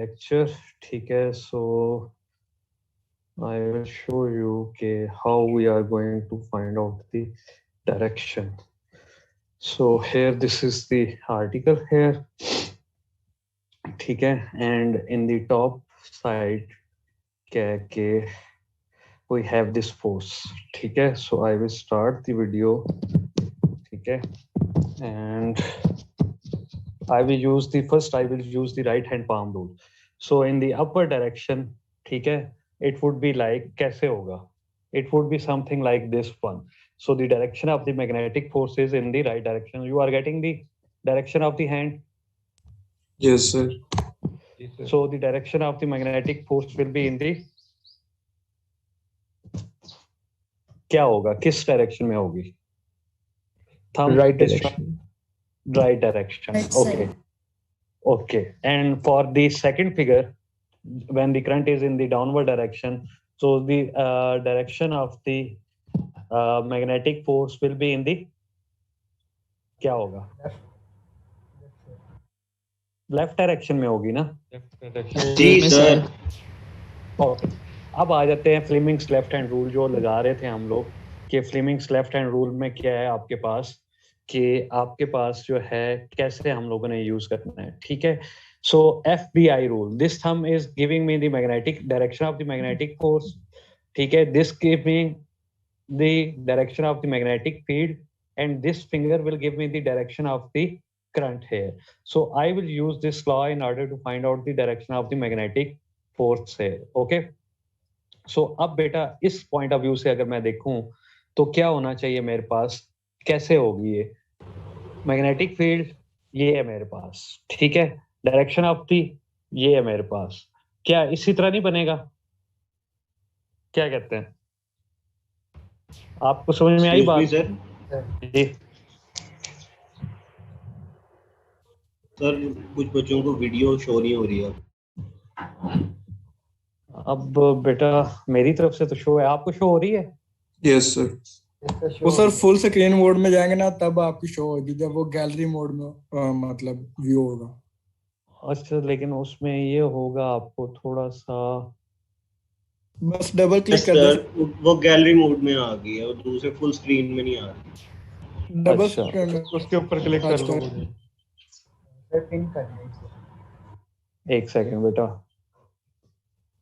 lecture. ठीक है, so I will show you how we are going to find out the direction. So here this is the article here. ठीक है, and in the top side के we have this force. ठीक है, so I will start the video. ठीक है, and I will use the right hand palm rule. So in the upper direction, ठीक है, it would be like कैसे होगा? It would be something like this one. So the direction of the magnetic force is in the right direction. You are getting the direction of the hand? Yes, sir. So the direction of the magnetic force will be in the क्या होगा? किस direction में होगी? Right direction. Right direction. Okay. Okay. And for the second figure, when the current is in the downward direction, so the direction of the magnetic force will be in the क्या होगा? Left direction में होगी ना? जी sir. अब आ जाते हैं Fleming's left hand rule जो लगा रहे थे हम लोग कि फ्लेमिंग्स लेफ्ट हैंड रूल में क्या है आपके पास कि आपके पास जो है कैसे हम लोगों ने यूज करना है. ठीक है, सो FBI rule, this thumb is giving me the magnetic direction of the magnetic force. ठीक है, this give me the direction of the magnetic field and this finger will give me the direction of the current here. So I will use this law in order to find out the direction of the magnetic force here. Okay, so अब बेटा इस point of view से अगर मैं देखूं तो क्या होना चाहिए मेरे पास, कैसे होगी ये मैग्नेटिक फील्ड? ये है मेरे पास. ठीक है, डायरेक्शन ऑफ द ये है मेरे पास. क्या इसी तरह नहीं बनेगा? क्या कहते हैं? आपको समझ में आई बात? जी सर, कुछ बच्चों को वीडियो शो नहीं हो रही है. अब बेटा मेरी तरफ से तो शो है, आपको शो हो रही है? Yes sir. वो सर फुल स्क्रीन मोड में जाएंगे ना तब आपकी शो होगी, जब वो गैलरी मोड में मतलब व्यू होगा. अच्छा, लेकिन उसमें ये होगा आपको थोड़ा सा बस डबल क्लिक कर दो. वो गैलरी मोड में आ गई है, वो दूसरे फुल स्क्रीन में नहीं आ रही. डबल अच्छा, उसके ऊपर क्लिक कर लो. एक सेकंड बेटा.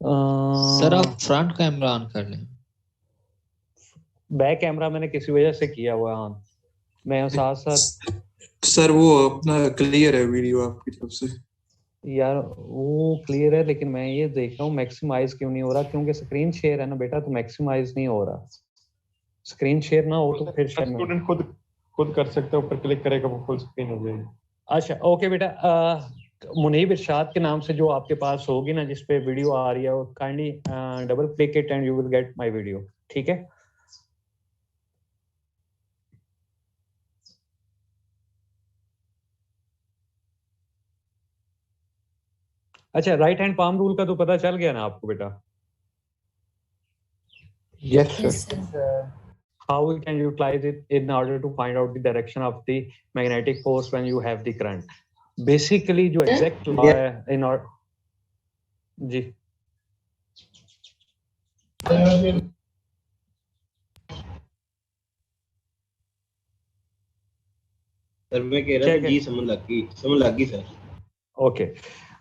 सर आप फ्रंट कैमरा ऑन कर लें. बैक कैमरा मैंने किसी वजह से किया हुआ है ऑन. मैं साथ साथ सर वो अपना क्लियर है वीडियो आपकी तरफ से. यार वो क्लियर है, लेकिन मैं ये देख रहा हूँ मैक्सिमाइज क्यों नहीं हो रहा, क्योंकि स्क्रीन शेयर है ना बेटा, तो मैक्सिमाइज नहीं हो रहा. स्क्रीन शेयर ना हो तो फिर स्टूडेंट खुद कर सकते हैं, ऊपर क्लिक करेगा वो फुल स्क्रीन हो जाएगी. अच्छा ओके बेटा. मुनीब इरशाद के नाम से जो आपके पास होगी ना जिस पे वीडियो आ रही है, वो kindly double click it and you will get my video. ठीक है, अच्छा राइट हैंड पाम रूल का तो पता चल गया ना आपको बेटा? Yes sir. How we can utilize it in order to find out the direction of the magnetic force when you have the current. Basically जो exact law है in our जी सर मैं कह रहा था जी समझ लग गई सर. ओके,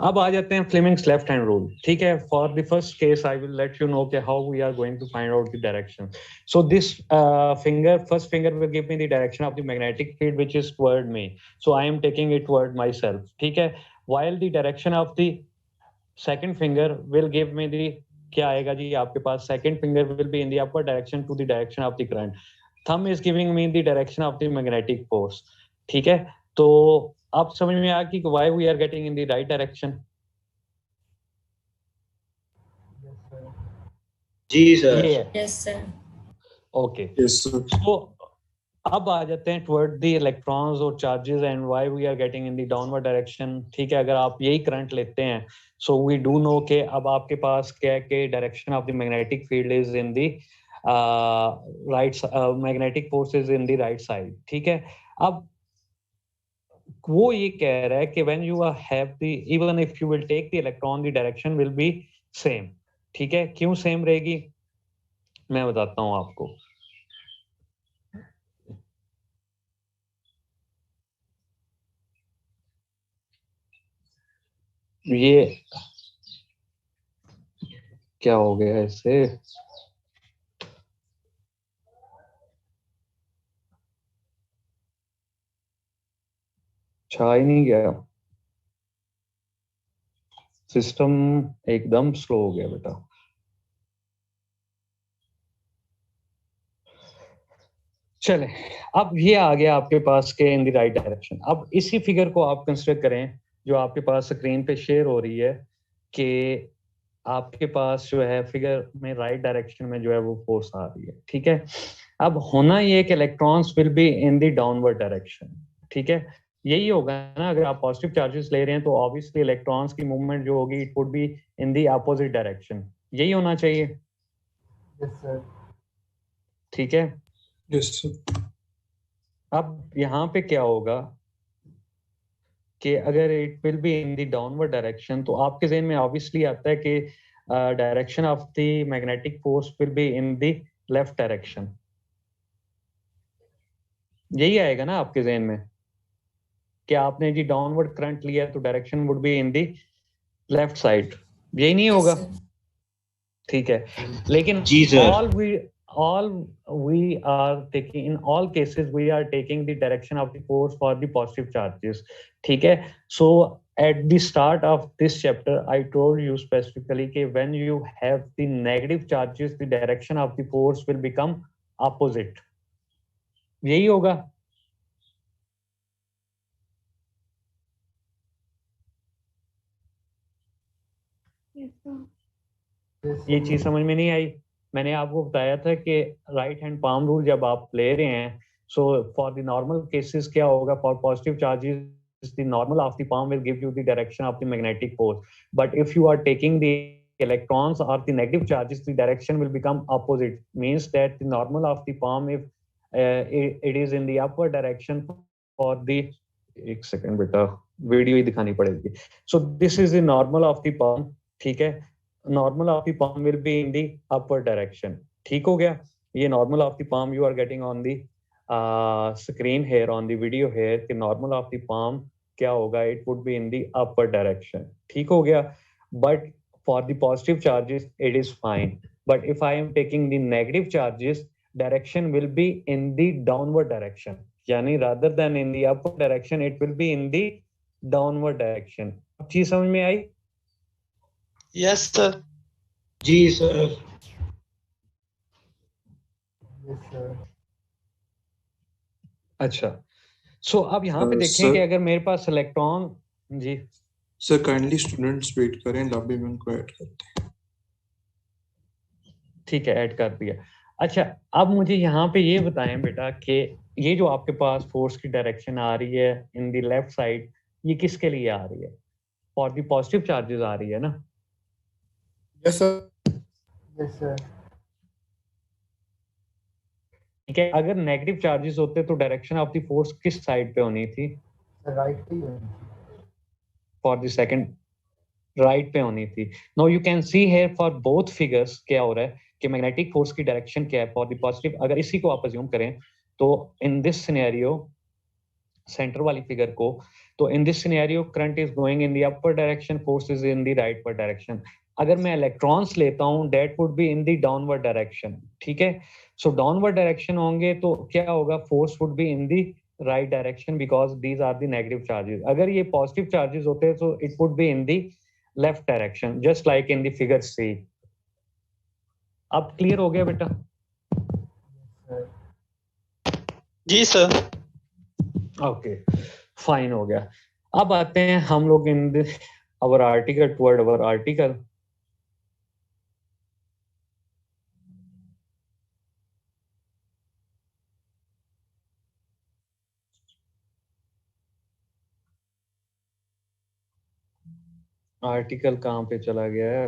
अब आ जाते हैं फ्लेमिंग्स लेफ्ट हैंड रूल. ठीक है, for the first case I will let you know कि how we are going to find out the direction. So this first finger will give me the direction of the magnetic field which is toward me. So I am taking it toward myself. ठीक है, while the direction of the second finger will give me the क्या आएगा जी आपके पास? Second finger will B in the upper direction to the direction of the current. Thumb is giving me the direction of the magnetic force. ठीक है, तो आप समझ में आ कि why we are getting in the right direction? जी sir. Yes sir. Okay. Yes sir. So अब आ जाते हैं toward the electrons और charges and why we are getting in the downward direction. ठीक है, अगर आप यही करंट लेते हैं so we do know कि अब आपके पास क्या है कि direction of the magnetic field is in the right magnetic force is in the right side. ठीक है, अब वो ये कह रहा है कि when you are have the even if you will take the electron the direction will be same. ठीक है, क्यों सेम रहेगी मैं बताता हूं आपको। ये क्या हो गया इससे, छा ही नहीं गया, सिस्टम एकदम स्लो हो गया बेटा। चले, अब ये आ गया आपके पास के इन द राइट डायरेक्शन। अब इसी फिगर को आप कंसिडर करें जो आपके पास स्क्रीन पे शेयर हो रही है कि आपके पास जो है फिगर में राइट डायरेक्शन में जो है वो फोर्स आ रही है। ठीक है, अब होना ये कि electrons will be in the downward direction. ठीक है, यही होगा ना, अगर आप पॉजिटिव चार्जेस ले रहे हैं तो ऑब्वियसली इलेक्ट्रॉन्स की मूवमेंट जो होगी it would be in the opposite direction, यही होना चाहिए। Yes sir. ठीक है, Yes, sir. अब यहाँ पे क्या होगा कि अगर it will be in the downward direction तो आपके ज़हन में ऑब्वियसली आता है कि direction of the magnetic force will be in the left direction, यही आएगा ना आपके ज़हन में कि आपने जी डाउनवर्ड करंट लिया तो direction would be in the left side, यही नहीं होगा। ठीक है, लेकिन जी sir. all we are taking in all cases we are taking the direction of the force for the positive charges। ठीक है, so at the start of this chapter I told you specifically कि when you have the negative charges the direction of the force will become opposite, यही होगा। ये चीज समझ में नहीं आई, मैंने आपको बताया था कि राइट हैंड पाम रूल जब आप ले रहे हैं so for the normal cases क्या होगा, for positive charges the normal of the palm will give you the direction of the magnetic force, but if you are taking the electrons or the negative charges the direction will become opposite, means that the normal of the palm if it is in the upward direction for the, एक second बेटा video ही दिखानी पड़ेगी। So this is the normal of the palm. ठीक है, normal of the palm will be in the upward direction। ठीक हो गया, ये normal of the palm you are getting on the screen here on the video here कि normal of the palm क्या होगा, it would be in the upward direction। ठीक हो गया, but for the positive charges it is fine, but if I am taking the negative charges direction will be in the downward direction, यानी rather than in the upward direction it will be in the downward direction। चीज समझ में आई? Yes sir. जी sir. अच्छा, so अब यहाँ पे देखें sir. कि अगर मेरे पास इलेक्ट्रॉन, जी Sir, kindly students wait करें, लॉबी में उनको ऐड करते हैं। ठीक है, ऐड कर दिया। अच्छा, अब मुझे यहाँ पे ये बताएं बेटा कि ये जो आपके पास फोर्स की डायरेक्शन आ रही है इन द लेफ्ट साइड, ये किसके लिए आ रही है? फॉर द पॉजिटिव चार्जेस आ रही है ना? Yes sir. Yes sir. ठीक है, अगर नेगेटिव चार्जेस होते तो डायरेक्शन ऑफ द फोर्स किस साइड पे होनी थी? राइट पे। फॉर द सेकंड राइट पे होनी थी। Now you can see here for both figures क्या हो रहा है कि मैग्नेटिक फोर्स की डायरेक्शन क्या है फॉर द पॉजिटिव। अगर इसी को आप अज्यूम करें तो इन दिस सिनेरियो सेंटर वाली फिगर को, तो in this scenario current is going in the upper direction, force is in the rightward direction. अगर मैं इलेक्ट्रॉन्स लेता हूं that would be in the downward direction. ठीक है, सो डाउनवर्ड डायरेक्शन होंगे तो क्या होगा, force would be in the right direction because these are the negative charges. अगर ये पॉजिटिव चार्जेस होते तो it would be in the left direction just like in the figure C. अब clear हो गया बेटा? जी सर। ओके, फाइन हो गया। अब आते हैं हम लोग इन अवर आर्टिकल टुवर्ड अवर आर्टिकल। आर्टिकल कहाँ पे चला गया है?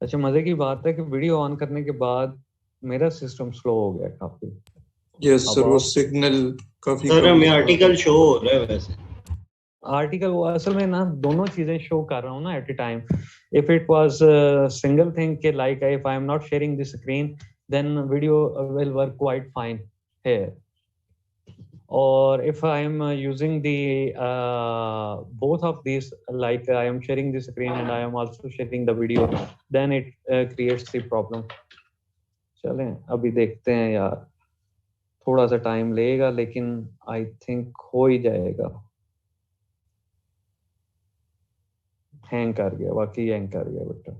अच्छा, मजे की बात है कि वीडियो ऑन करने के बाद मेरा सिस्टम स्लो हो गया काफी। यस सर, वो अब सिग्नल काफी सर कम हमें है। आर्टिकल शो हो रहा है वैसे। आर्टिकल वो असल में ना दोनों चीजें शो कर रहा हूँ ना at a time. If it was single thing के like if I am not sharing the screen then video will work quite fine here. Or if I am using the both of these, like I am sharing the screen and I am also sharing the video, then it creates the problem. चलें अभी देखते हैं यार, थोड़ा सा time लेगा लेकिन I think हो ही जाएगा. हैंग कर गया, वाकई हैंग कर गया बेटा.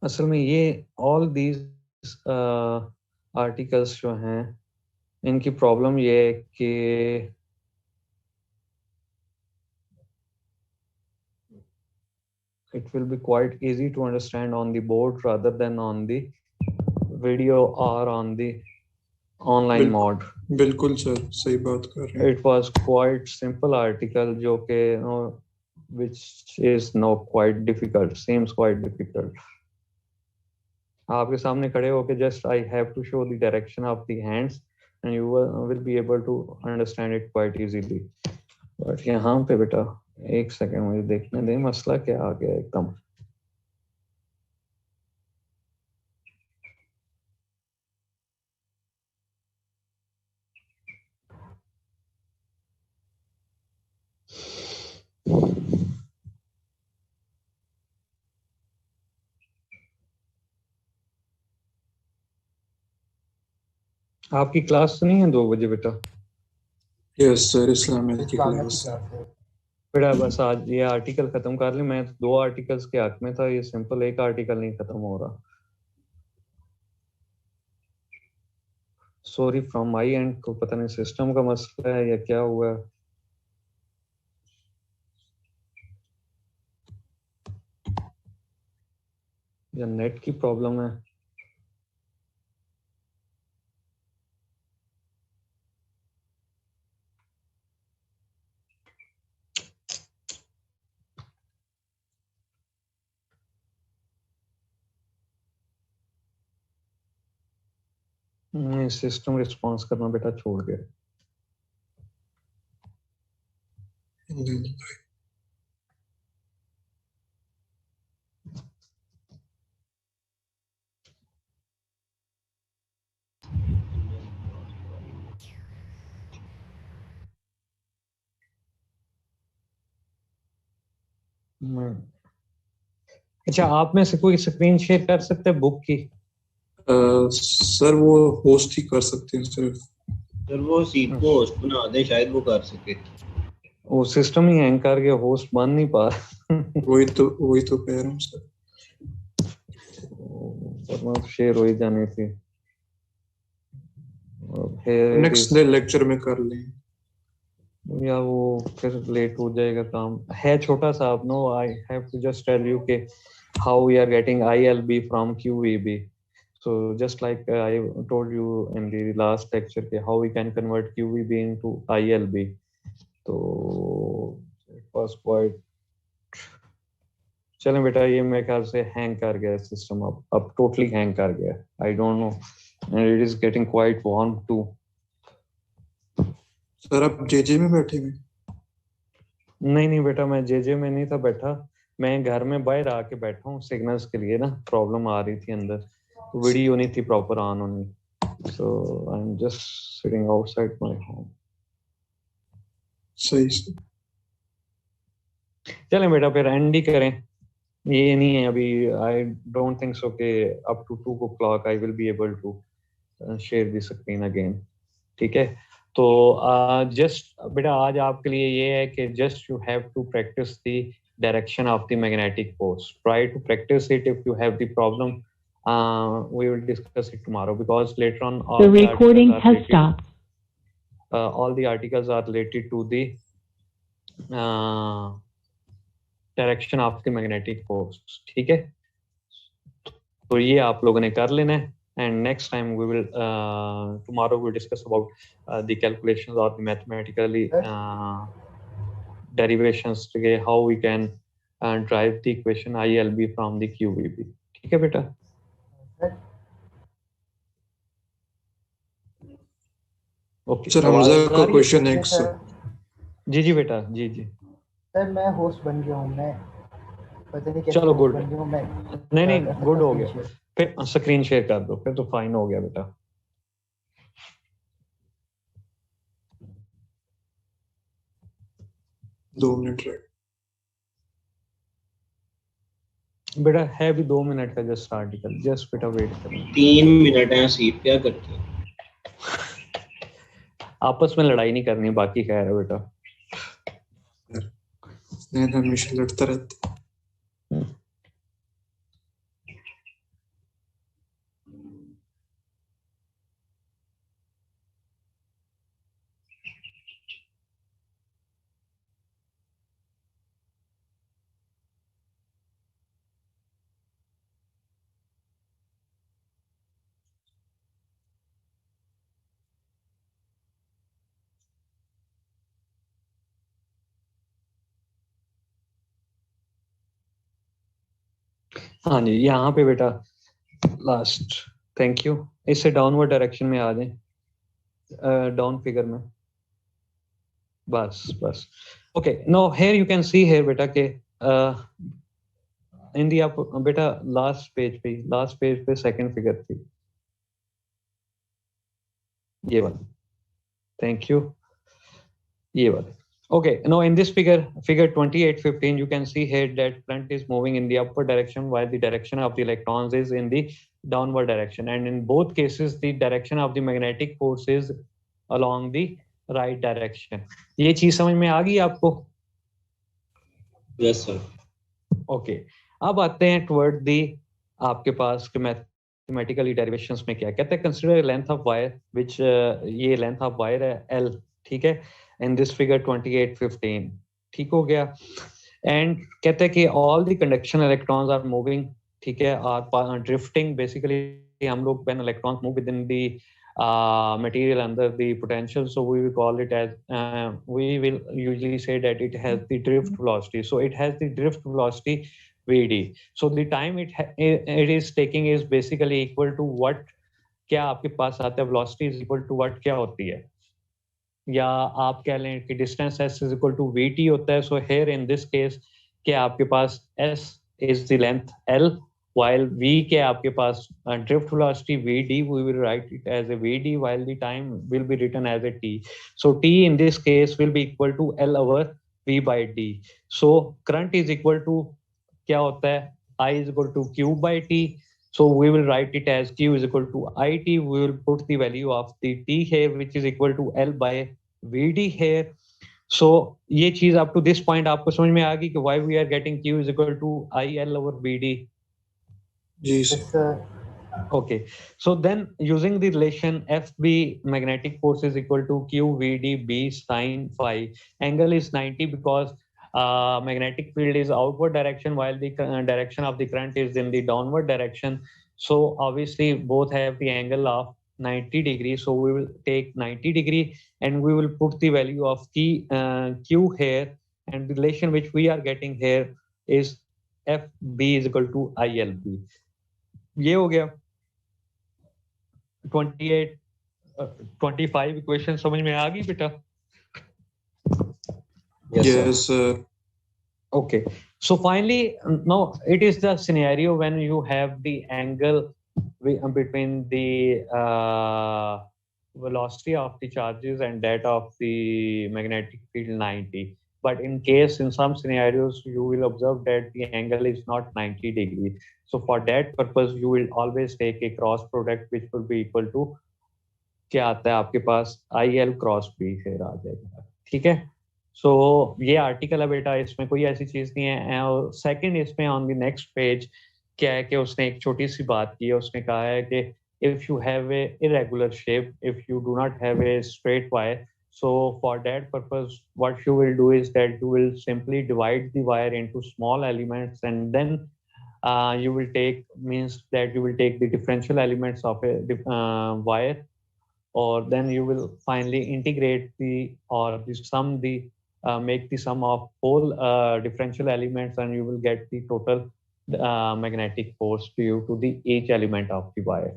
असल में ये ऑल दीज आर्टिकल्स जो हैं इनकी प्रॉब्लम ये है कि it will be quite easy to understand on the board rather than on the video or on the online mode. बिल्कुल सर, सही बात कर रहे हैं. It was quite simple article जो कि which is now quite difficult, seems quite difficult. आपके सामने खड़े होके just I have to show the direction of the hands and you will be able to understand it quite easily. But यहाँ पे बेटा एक सेकंड मुझे देखने दे, मसला क्या आ गया एकदम. आपकी क्लास तो नहीं है 2 बजे बेटा? यस सर, इस्लामिक की क्लास. बेटा बस आज ये आर्टिकल खत्म कर ले. मैं 2 आर्टिकल्स के हक में था, ये सिंपल एक आर्टिकल नहीं खत्म हो रहा. सॉरी फ्रॉम माई एंड, को पता नहीं सिस्टम का मसला है या क्या हुआ है. या नेट की प्रॉब्लम है. सिस्टम रिस्पॉन्स करना बेटा छोड़ गया. अच्छा, आप में से कोई स्क्रीन शेयर कर सकते हैं बुक की? सर वो होस्ट ही कर सकते हैं सिर्फ. सर वो सीट को होस्ट बना दे, शायद वो कर सके. वो सिस्टम ही हैंग कर गया, होस्ट बन नहीं पा रहा. वही तो कह रहा हूँ सर. वरना शेयर हो ही जानी थी. नेक्स्ट डे लेक्चर में कर लें या वो फिर लेट हो जाएगा काम. है छोटा सा. आप know I have to just tell you के how we are getting ILB from QEB. So just like I told you in the last lecture के how we can convert QEB into ILB. तो it was quite. चलें बेटा, ये मेरे ख्याल से hang कर गया सिस्टम. अब टोटली हैंग कर गया. I don't know and it is getting quite warm too. Sir आप JJ में बैठे हुए? नहीं बेटा, मैं JJ में नहीं था बैठा. मैं घर में बाहर आके बैठा हूँ सिग्नल्स के लिए ना. प्रॉब्लम आ रही थी अंदर, तो वीडियो नहीं थी प्रॉपर ऑन होनी. So I am just sitting outside my home. सही सर. चलें बेटा फिर एंड ही करें. ये नहीं है अभी. आई डोंट थिंक सो के up to 2 o'clock I will be able to share the screen again. ठीक है. तो जस्ट बेटा आज आपके लिए ये है कि just you have to practise the direction of the magnetic force. Try to practise it. If you have the problem we will discuss it tomorrow because later on the recording has stopped. All the articles are related to the direction of the magnetic force. ठीक है. तो ये आप लोगों ने कर लेना है. And next time we will tomorrow we will discuss about the calculations or the mathematically derivations, how we can drive the equation ILB from the QVB. ठीक है बेटा? ओके सर हमजा का क्वेश्चन नेक्स्ट। जी जी बेटा, जी जी सर मैं host बन गया हूँ, मैं पता नहीं कैसे चलो host गुड, बन गया हूँ मैं। नहीं कर सकता गुड हो screen गया, share। फिर स्क्रीन शेयर कर दो, फिर तो फाइन हो गया बेटा। दो मिनट रहे बेटा है भी 2 मिनट का जस्ट आर्टिकल, जस्ट बेटा वेट करना। 3 मिनट है सीट, क्या करते हो? आपस में लड़ाई नहीं करनी, बाकी खैर है बेटा। नहीं हमेशा लड़ता रहता। हाँ जी, यहाँ पे बेटा लास्ट, थैंक यू। इससे डाउनवर्ड डायरेक्शन में आ जाए, डाउन फिगर में, बस बस। Okay, no here you can see here बेटा के इन दी आप बेटा लास्ट पेज पे सेकंड फिगर थी ये वाला, थैंक यू, ये वाला। Okay, now in this figure 2815, you can see here that current is moving in the upward direction while the direction of the electrons is in the downward direction, and in both cases the direction of the magnetic force is along the right direction. ये चीज समझ में आ गई आपको? Yes sir. Okay, अब आते हैं toward the आपके पास mathematically derivations में क्या कहते हैं? Consider length of wire which ये length of wire है L, ठीक है, in this figure 2815, ठीक हो गया। and कहते हैं कि all the conduction electrons are moving, ठीक है, are drifting basically, हम लोग when electrons move within the material under the potential, so we will call it as we will usually say that it has the drift velocity, so it has the drift velocity VD, so the time it is taking is basically equal to what, क्या आपके पास आता है velocity is equal to what, क्या होती है, या आप कह लें कि distance s is equal to vt होता है। so here in this case कि आपके पास s is the length L while v के आपके पास drift velocity vd, we will write it as a vd while the time will be written as a t, so t in this case will be equal to L over v by d, so current is equal to क्या होता है, I is equal to q by t, so we will write it as q is equal to it, we will put the value of the t here which is equal to L by vd here, so ये चीज up to this point आपको समझ में आ गई कि why we are getting q is equal to IL over vd? जी Yes, sir. sir. Okay, so then using the relation FB magnetic force is equal to QVD B sin phi, angle is 90 because magnetic field is outward direction while the direction of the current is in the downward direction, so obviously both have the angle of 90 degrees, so we will take 90 degree and we will put the value of Q here, and the relation which we are getting here is FB is equal to ILB। ये हो गया 28 25 equation समझ में आ गई बेटा? Yes sir। Okay, so finally now it is the scenario when you have the angle between the velocity of the charges and that of the magnetic field 90, but in case in some scenarios you will observe that the angle is not 90 degrees, so for that purpose you will always take a cross product which will be equal to क्या आता है आपके पास IL cross B फिर आ जाएगा, ठीक है। सो ये article है बेटा, इसमें कोई ऐसी चीज नहीं है। और सेकंड इसमें ऑन द नेक्स्ट पेज क्या है कि उसने एक छोटी सी बात की है, उसने कहा है कि if you have a irregular shape, if you do not have a straight wire, so for that purpose what you will do is that you will simply divide the wire into small elements, and then you will take, means that you will take the differential elements of a wire, or then you will finally integrate the or sum the make the sum of all differential elements and you will get the total magnetic force due to the each element of the wire.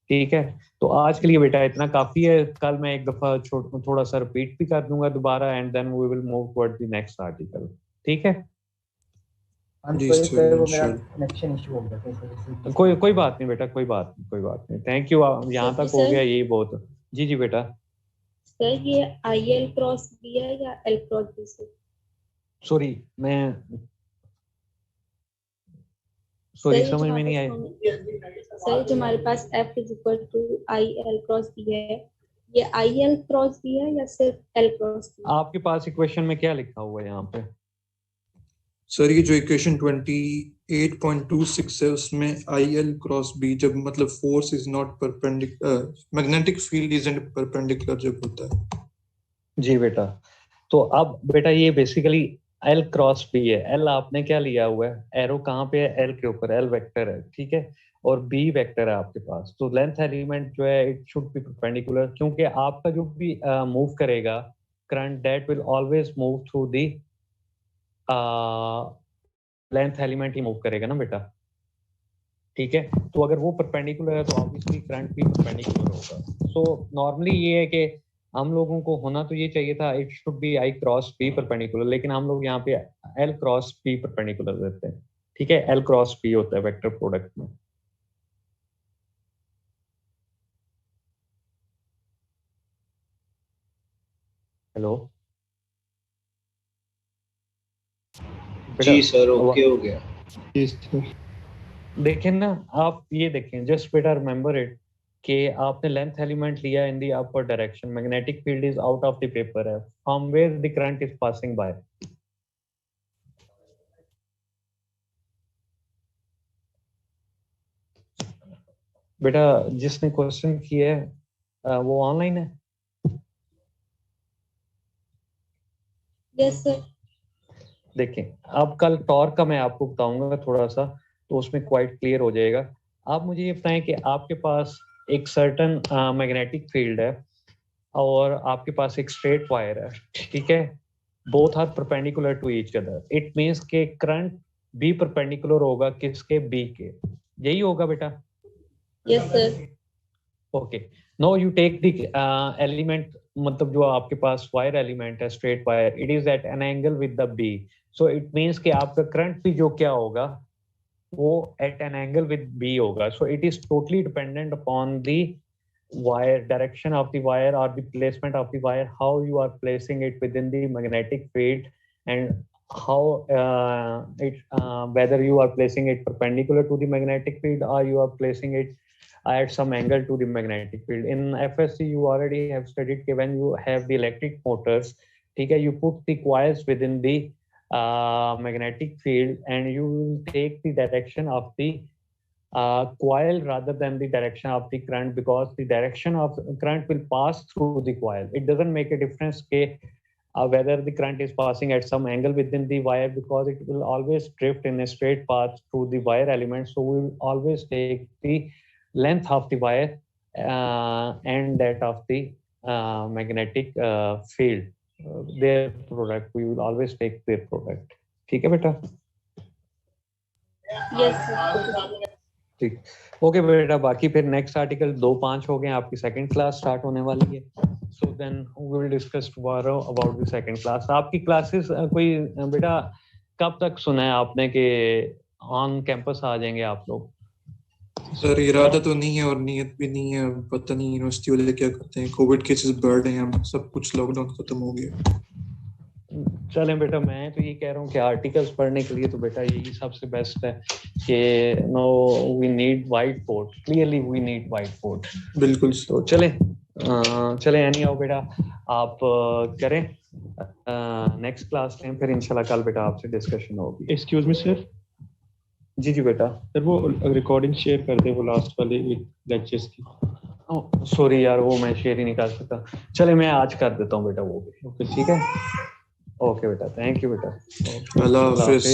ठीक है, तो आज के लिए बेटा इतना काफी है. कल मैं एक दफा थोड़ा सा रिपीट भी कर दूंगा दोबारा and then we will move toward the next article. ठीक है, कनेक्शन इशू हो गया था इस वजह से. कोई बात नहीं बेटा, कोई बात नहीं. थैंक यू, यहाँ तक हो गया, यही बहुत. जी बेटा. सर ये IL क्रॉस B है या L क्रॉस B से? सॉरी समझ में नहीं आया. सर जो हमारे पास F = IL क्रॉस B है, ये IL क्रॉस B है या सिर्फ L क्रॉस B? आपके पास इक्वेशन में क्या लिखा हुआ है यहाँ पे? सर ये जो इक्वेशन 28.26 है उसमें IL क्रॉस B जब मतलब force is not perpendicular, magnetic field isn't perpendicular जब होता है. जी बेटा, तो अब बेटा ये बेसिकली L क्रॉस B है. L आपने क्या लिया हुआ है, एरो कहाँ पे है? L के ऊपर, L वेक्टर है, ठीक है, और B वेक्टर है आपके पास. तो लेंथ एलिमेंट जो है इट शुड बी परपेंडिकुलर, क्योंकि आपका जो भी मूव करेगा current that will always move through the length element he move करेगा ना बेटा. ठीक है, तो अगर वो परपेंडिकुलर है तो ऑब्वियसली करंट भी परपेंडिकुलर होगा. सो नॉर्मली ये है कि हम लोगों को होना तो ये चाहिए था it should be I cross B perpendicular, लेकिन हम लोग यहाँ पे L क्रॉस B परपेंडिकुलर देते हैं. ठीक है, L क्रॉस B होता है वेक्टर प्रोडक्ट में. हेलो जी सर, ओके हो गया. देखें ना आप, ये देखें जस्ट बेटा रिमेंबर इट कि आपने लेंथ एलिमेंट लिया in the upper direction, magnetic field is out of the paper है, from where the current is passing by. बेटा जिसने क्वेश्चन किया है वो ऑनलाइन है? Yes sir. देखें अब कल टॉर्क का मैं आपको बताऊंगा थोड़ा सा, तो उसमें क्वाइट क्लियर हो जाएगा. आप मुझे ये बताएं कि आपके पास एक सर्टन मैग्नेटिक फील्ड है और आपके पास एक स्ट्रेट वायर है, ठीक है, both are perpendicular to each other. It means के करंट B परपेंडिकुलर होगा किसके? B के. यही होगा बेटा? Yes sir. Okay, now you take the element, मतलब जो आपके पास वायर एलिमेंट है straight wire, it is at an angle with the B. So it means कि आपका करंट भी जो क्या होगा वो at an angle with B होगा. So it is totally dependent upon the wire, direction of the wire or the placement of the wire, how you are placing it within the magnetic field, and how whether you are placing it perpendicular to the magnetic field or you are placing it at some angle to the magnetic field. In FSC you already have studied that when you have the electric motors, okay, you put the coils within the magnetic field and you will take the direction of the coil rather than the direction of the current, because the direction of current will pass through the coil. It doesn't make a difference whether the current is passing at some angle within the wire, because it will always drift in a straight path through the wire element. So we will always take the length of the wire and that of the magnetic field, their product. We will always take their product. ठीक है बेटा? Yes sir. ठीक, okay बेटा. बाकी फिर next article 2-5 हो गए, आपकी सेकंड क्लास स्टार्ट होने वाली है. So then we will discuss tomorrow about the second class. आपकी क्लासेस कोई बेटा कब तक सुना है आपने कि ऑन कैंपस आ जाएंगे आप लोग? सर इरादा तो नहीं है और नीयत भी नहीं है, पता नहीं यूनिवर्सिटी वाले क्या करते हैं. कोविड केसेस बढ़ रहे हैं, सब कुछ लॉकडाउन खत्म हो गया. चलें बेटा, मैं तो ये कह रहा हूँ कि आर्टिकल्स पढ़ने के लिए तो बेटा यही सबसे बेस्ट है कि no we need white board, clearly we need white board. बिल्कुल. तो चले एनी आओ बेटा, आप करें नेक्स्ट क्लास में, फिर इंशाल्लाह कल बेटा आपसे डिस्कशन होगी. Excuse me sir. जी बेटा. सर वो रिकॉर्डिंग शेयर कर दे, वो लास्ट वाले लेक्चर्स की. सॉरी यार, वो मैं शेयर ही नहीं कर सकता. चले मैं आज कर देता हूँ बेटा वो भी. ओके ठीक है. ओके बेटा, थैंक यू बेटा. अल्लाह हाफिज.